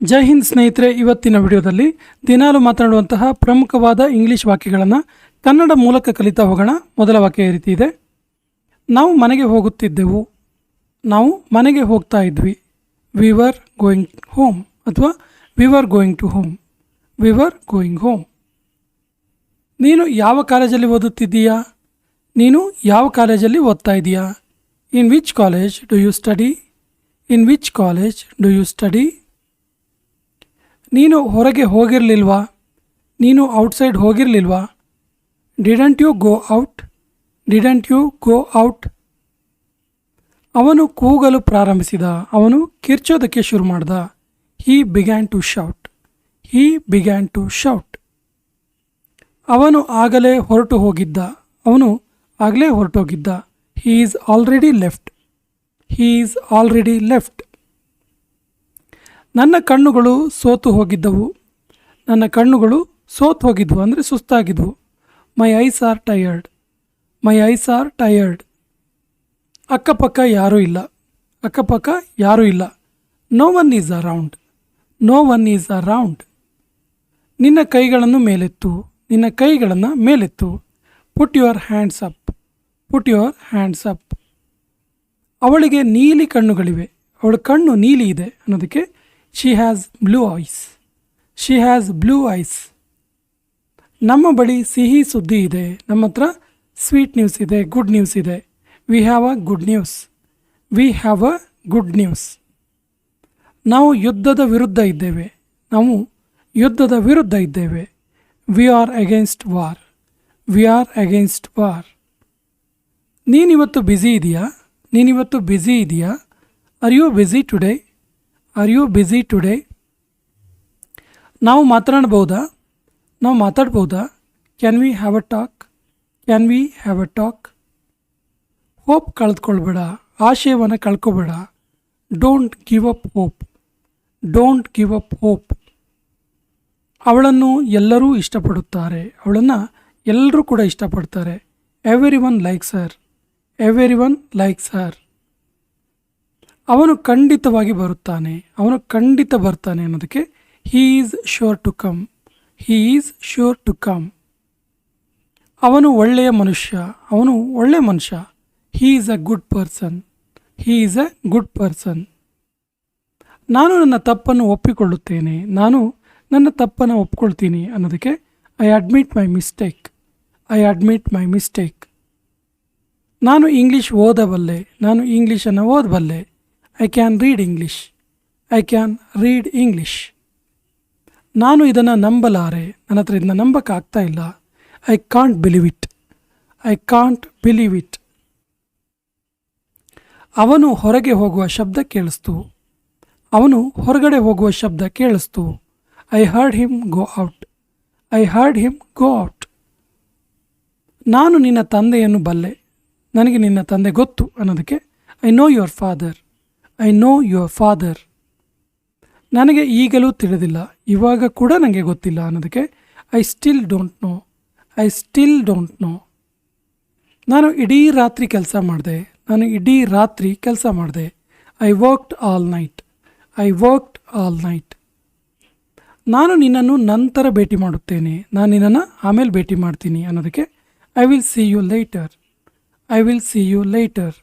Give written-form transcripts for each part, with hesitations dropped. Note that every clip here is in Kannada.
ಜೈ ಹಿಂದ್ ಸ್ನೇಹಿತರೆ, ಇವತ್ತಿನ ವಿಡಿಯೋದಲ್ಲಿ ದಿನಾಲು ಮಾತನಾಡುವಂತಹ ಪ್ರಮುಖವಾದ ಇಂಗ್ಲಿಷ್ ವಾಕ್ಯಗಳನ್ನು ಕನ್ನಡ ಮೂಲಕ ಕಲಿತಾ ಹೋಗೋಣ. ಮೊದಲ ವಾಕ್ಯ ಈ ರೀತಿ ಇದೆ: ನಾವು ಮನೆಗೆ ಹೋಗುತ್ತಿದ್ದೆವು. ನಾವು ಮನೆಗೆ ಹೋಗ್ತಾ ಇದ್ವಿ. ವಿ ವರ್ ಗೋಯಿಂಗ್ ಹೋಮ್ ಅಥವಾ we were going to home. We were going home. ನೀನು ಯಾವ ಕಾಲೇಜಲ್ಲಿ ಓದುತ್ತಿದ್ದೀಯಾ? ನೀನು ಯಾವ ಕಾಲೇಜಲ್ಲಿ ಓದ್ತಾ ಇದೆಯಾ? In which college do you study? In which college do you study? ನೀನು ಹೊರಗೆ ಹೋಗಿರಲಿಲ್ವಾ? ನೀನು ಔಟ್ಸೈಡ್ ಹೋಗಿರಲಿಲ್ವಾ? Didn't you go out? Didn't you go out? ಅವನು ಕೂಗಲು ಪ್ರಾರಂಭಿಸಿದ. ಅವನು ಕಿರ್ಚೋದಕ್ಕೆ ಶುರು ಮಾಡ್ದ. He began to shout. He began to shout. ಅವನು ಆಗಲೇ ಹೊರಟು ಹೋಗಿದ್ದ. ಅವನು ಆಗಲೇ ಹೊರಟೋಗಿದ್ದ. He is already left. He is already left. ನನ್ನ ಕಣ್ಣುಗಳು ಸೋತು ಹೋಗಿದ್ದವು. ನನ್ನ ಕಣ್ಣುಗಳು ಸೋತು ಹೋಗಿದ್ವು ಅಂದರೆ ಸುಸ್ತಾಗಿದ್ವು. My eyes are tired. My eyes are tired. ಅಕ್ಕಪಕ್ಕ ಯಾರೂ ಇಲ್ಲ. ಅಕ್ಕಪಕ್ಕ ಯಾರೂ ಇಲ್ಲ. No one is around. No one is around. ನಿನ್ನ ಕೈಗಳನ್ನು ಮೇಲೆತ್ತು. ನಿನ್ನ ಕೈಗಳನ್ನು ಮೇಲೆತ್ತು. Put your hands up. Put your hands up. ಅವಳಿಗೆ ನೀಲಿ ಕಣ್ಣುಗಳಿವೆ. ಅವಳ ಕಣ್ಣು ನೀಲಿ ಇದೆ ಅನ್ನೋದಕ್ಕೆ she has blue ice. She has blue eyes. ನಮ್ಮ ಬಳಿ ಸಿಹಿ ಸುದ್ದಿ ಇದೆ. ನಮ್ಮ ಹತ್ರ ಸ್ವೀಟ್ ನ್ಯೂಸ್ ಇದೆ, ಗುಡ್ ನ್ಯೂಸ್ ಇದೆ. We have a good news. We have a good news. ನಾವು ಯುದ್ಧದ ವಿರುದ್ಧ ಇದ್ದೇವೆ. ನಾವು ಯುದ್ಧದ ವಿರುದ್ಧ ಇದ್ದೇವೆ. We are against war. We are against war. ನೀನಿವತ್ತು ಬ್ಯುಸಿ ಇದೆಯಾ? ನೀನಿವತ್ತು ಬ್ಯುಸಿ ಇದೆಯಾ? Are you busy today? Are you busy today? ನಾವು ಮಾತನಾಡ್ಬೋದಾ? ನಾವು ಮಾತಾಡ್ಬೋದಾ? Can we have a talk? Can we have a talk? Hope ಕಳೆದುಕೊಳ್ಬೇಡ. ಆಶಯವನ್ನು ಕಳ್ಕೊಬೇಡ. Don't give up hope. Don't give up hope. ಅವಳನ್ನು ಎಲ್ಲರೂ ಇಷ್ಟಪಡುತ್ತಾರೆ. ಅವಳನ್ನು ಎಲ್ಲರೂ ಕೂಡ ಇಷ್ಟಪಡ್ತಾರೆ. Everyone likes her. Everyone likes her. ಅವನು ಖಂಡಿತವಾಗಿ ಬರುತ್ತಾನೆ. ಅವನು ಖಂಡಿತ ಬರ್ತಾನೆ ಅನ್ನೋದಕ್ಕೆ he is sure to come. He is sure to come. ಅವನು ಒಳ್ಳೆಯ ಮನುಷ್ಯ. ಅವನು ಒಳ್ಳೆಯ ಮನುಷ್ಯ. He is a good person. He is a good person. ನಾನು ನನ್ನ ತಪ್ಪನ್ನು ಒಪ್ಪಿಕೊಳ್ಳುತ್ತೇನೆ. ನಾನು ನನ್ನ ತಪ್ಪನ್ನು ಒಪ್ಕೊಳ್ತೀನಿ ಅನ್ನೋದಕ್ಕೆ I admit my mistake. I admit my mistake. ನಾನು ಇಂಗ್ಲೀಷ್ ಓದಬಲ್ಲೆ. ನಾನು ಇಂಗ್ಲೀಷನ್ನು ಓದಬಲ್ಲೆ. I can read English. I can read English. ನಾನು ಇದನ್ನು ನಂಬಲಾರೆ. ನನ್ನ ಹತ್ರ ಇದನ್ನು ನಂಬಕ್ಕಾಗ್ತಾ ಇಲ್ಲ. I can't believe it. I can't believe it. ಅವನು ಹೊರಗೆ ಹೋಗುವ ಶಬ್ದ ಕೇಳಿಸ್ತು. ಅವನು ಹೊರಗಡೆ ಹೋಗುವ ಶಬ್ದ ಕೇಳಿಸ್ತು. I heard him go out. I heard him go out. ನಾನು ನಿನ್ನ ತಂದೆಯನ್ನು ಬಲ್ಲೆ. ನನಗೆ ನಿನ್ನ ತಂದೆ ಗೊತ್ತು ಅನ್ನೋದಕ್ಕೆ I know your father. I know your father. ನನಗೆ ಈಗಲೂ ತಿಳಿದಿಲ್ಲ. ಇವಾಗ ಕೂಡ ನನಗೆ ಗೊತ್ತಿಲ್ಲ ಅನ್ನೋದಕ್ಕೆ I still don't know. I still don't know. ನಾನು ಇಡೀ ರಾತ್ರಿ ಕೆಲಸ ಮಾಡಿದೆ. ನಾನು ಇಡೀ ರಾತ್ರಿ ಕೆಲಸ ಮಾಡಿದೆ. I worked all night. I worked all night. ನಾನು ನಿನ್ನನ್ನು ನಂತರ ಭೇಟಿ ಮಾಡುತ್ತೇನೆ. ನಾನು ನಿನ್ನನ್ನು ಆಮೇಲೆ ಭೇಟಿ ಮಾಡ್ತೀನಿ ಅನ್ನೋದಕ್ಕೆ I will see you later. I will see you later.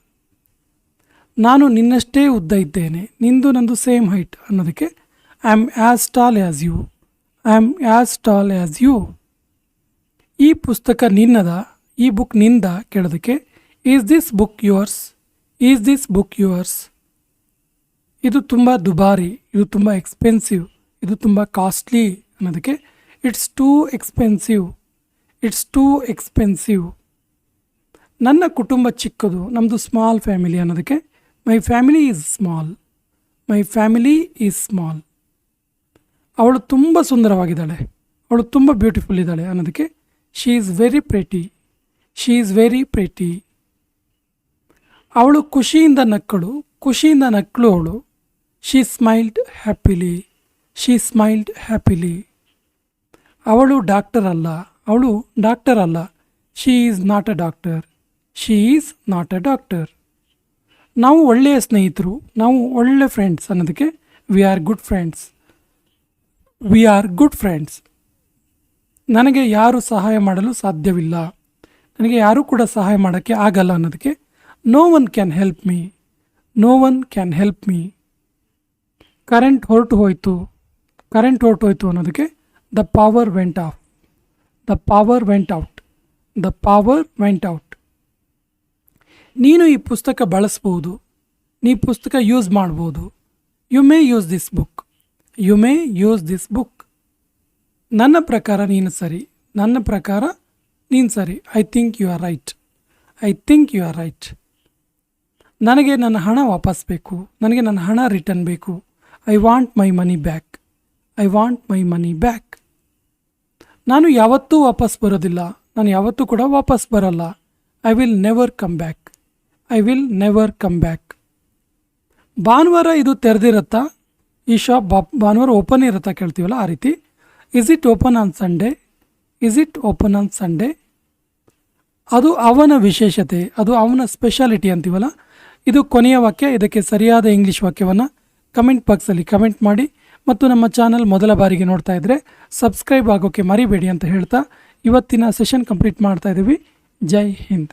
ನಾನು ನಿನ್ನಷ್ಟೇ ಉದ್ದ ಇದ್ದೇನೆ. ನಿಂದು ನಂದು ಸೇಮ್ ಹೈಟ್ ಅನ್ನೋದಕ್ಕೆ I am as tall as you. I am as tall as you. ಈ ಪುಸ್ತಕ ನಿನ್ನದ? ಈ ಬುಕ್ ನಿಂದ ಕೇಳೋದಕ್ಕೆ is this book yours? Is this book yours? ಇದು ತುಂಬ ದುಬಾರಿ. ಇದು ತುಂಬ ಎಕ್ಸ್ಪೆನ್ಸಿವ್. ಇದು ತುಂಬ ಕಾಸ್ಟ್ಲಿ ಅನ್ನೋದಕ್ಕೆ it's two expensive. It's two expensive. ನನ್ನ ಕುಟುಂಬ ಚಿಕ್ಕದು. ನಮ್ಮದು ಸ್ಮಾಲ್ ಫ್ಯಾಮಿಲಿ ಅನ್ನೋದಕ್ಕೆ my family is small. My family is small. ಅವಳು ತುಂಬ ಸುಂದರವಾಗಿದ್ದಾಳೆ. ಅವಳು ತುಂಬ ಬ್ಯೂಟಿಫುಲ್ ಇದ್ದಾಳೆ ಅನ್ನೋದಕ್ಕೆ she is very pretty. She is very pretty. ಅವಳು ಖುಷಿಯಿಂದ ನಕ್ಕಳು. ಖುಷಿಯಿಂದ ನಕ್ಕಳು ಅವಳು. She smiled happily. She smiled happily. ಅವಳು ಡಾಕ್ಟರ್ ಅಲ್ಲ. ಅವಳು ಡಾಕ್ಟರ್ ಅಲ್ಲ. She is not a doctor. She is not a doctor. ನಾವು ಒಳ್ಳೆಯ ಸ್ನೇಹಿತರು. ನಾವು ಒಳ್ಳೆ ಫ್ರೆಂಡ್ಸ್ ಅನ್ನೋದಕ್ಕೆ we are good friends. We are good friends. ನನಗೆ ಯಾರು ಸಹಾಯ ಮಾಡಲು ಸಾಧ್ಯವಿಲ್ಲ, ನನಗೆ ಯಾರೂ ಕೂಡ ಸಹಾಯ ಮಾಡೋಕ್ಕೆ ಆಗಲ್ಲ ಅನ್ನೋದಕ್ಕೆ no one can help me, no one can help me. Current ಹೊರಟು ಹೋಯಿತು ಅನ್ನೋದಕ್ಕೆ the power went off, the power went out, the power went out. ನೀನು ಈ ಪುಸ್ತಕ ಬಳಸ್ಬೋದು, ನೀ ಪುಸ್ತಕ ಯೂಸ್ ಮಾಡ್ಬೋದು. You may use this book, you may use this book. ನನ್ನ ಪ್ರಕಾರ ನೀನು ಸರಿ, ನನ್ನ ಪ್ರಕಾರ ನೀನು ಸರಿ. I think you are right, I think you are right. ನನಗೆ ನನ್ನ ಹಣ ವಾಪಸ್ ಬೇಕು, ನನಗೆ ನನ್ನ ಹಣ ರಿಟರ್ನ್ ಬೇಕು. I want my money back, I want my money back. ನಾನು ಯಾವತ್ತೂ ವಾಪಸ್ ಬರೋದಿಲ್ಲ, ನಾನು ಯಾವತ್ತೂ ಕೂಡ ವಾಪಸ್ ಬರಲ್ಲ. I will never come back, I will never come back. ಭಾನುವಾರ ಇದು ತೆರೆದಿರುತ್ತಾ, ಈ ಶಾಪ್ ಭಾನುವಾರ ಓಪನ್ ಇರುತ್ತಾ ಕೇಳ್ತೀವಲ್ಲ, ಆ ರೀತಿ. Is it open on Sunday, is it open on Sunday. ಅದು ಅವನ ವಿಶೇಷತೆ, ಅದು ಅವನ ಸ್ಪೆಷಾಲಿಟಿ ಅಂತೀವಲ್ಲ. ಇದು ಕೊನೆಯ ವಾಕ್ಯ. ಇದಕ್ಕೆ ಸರಿಯಾದ ಇಂಗ್ಲೀಷ್ ವಾಕ್ಯವನ್ನು ಕಮೆಂಟ್ ಬಾಕ್ಸಲ್ಲಿ ಕಮೆಂಟ್ ಮಾಡಿ. ಮತ್ತು ನಮ್ಮ ಚಾನಲ್ ಮೊದಲ ಬಾರಿಗೆ ನೋಡ್ತಾ ಇದ್ದರೆ ಸಬ್ಸ್ಕ್ರೈಬ್ ಆಗೋಕ್ಕೆ ಮರಿಬೇಡಿ ಅಂತ ಹೇಳ್ತಾ ಇವತ್ತಿನ ಸೆಷನ್ ಕಂಪ್ಲೀಟ್ ಮಾಡ್ತಾ ಇದ್ದೀವಿ. ಜೈ ಹಿಂದ್.